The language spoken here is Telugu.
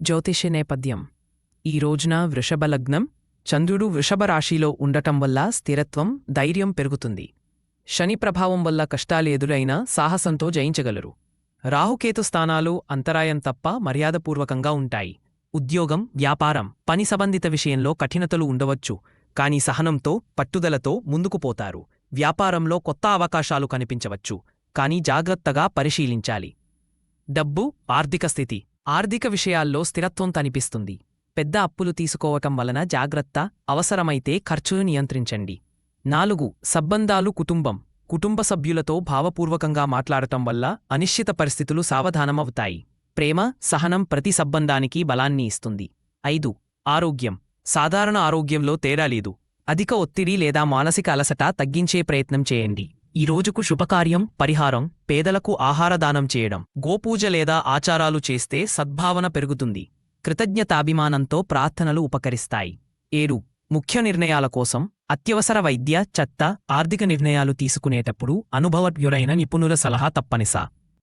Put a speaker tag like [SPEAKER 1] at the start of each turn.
[SPEAKER 1] జ్యోతిష నేపథ్యం. ఈ రోజున వృషభ లగ్నం, చంద్రుడు వృషభ రాశిలో ఉండటం వల్ల స్థిరత్వం, ధైర్యం పెరుగుతుంది. శని ప్రభావం వల్ల కష్టాలు ఎదురైనా సాహసంతో జయించగలరు. రాహుకేతు స్థానాలు అంతరాయం తప్ప మర్యాదపూర్వకంగా ఉంటాయి. ఉద్యోగం, వ్యాపారం, పని సంబంధిత విషయంలో కఠినతలు ఉండవచ్చు, కానీ సహనంతో, పట్టుదలతో ముందుకు పోతారు. వ్యాపారంలో కొత్త అవకాశాలు కనిపించవచ్చు, కానీ జాగ్రత్తగా పరిశీలించాలి. డబ్బు, ఆర్థిక స్థితి. ఆర్థిక విషయాల్లో స్థిరత్వం కనిపిస్తుంది. పెద్ద అప్పులు తీసుకోవటం వలన జాగ్రత్త, అవసరమైతే ఖర్చును నియంత్రించండి. 4 సంబంధాలు, కుటుంబం. కుటుంబ సభ్యులతో భావపూర్వకంగా మాట్లాడటం వల్ల అనిశ్చిత పరిస్థితులు సావధానమవుతాయి. ప్రేమ, సహనం ప్రతి సంబంధానికి బలాన్ని ఇస్తుంది. 5 ఆరోగ్యం. సాధారణ ఆరోగ్యంలో తేడా లేదు. అధిక ఒత్తిడి లేదా మానసిక అలసట తగ్గించే ప్రయత్నం చేయండి. ఈ రోజుకు శుభకార్యం, పరిహారం, పేదలకు ఆహారదానం చేయడం, గోపూజ లేదా ఆచారాలు చేస్తే సద్భావన పెరుగుతుంది. కృతజ్ఞతాభిమానంతో ప్రార్థనలు ఉపకరిస్తాయి. 7 ముఖ్య నిర్ణయాల కోసం, అత్యవసర వైద్య, చట్ట, ఆర్థిక నిర్ణయాలు తీసుకునేటప్పుడు అనుభవజ్ఞులైన నిపుణుల సలహా తప్పనిసరి.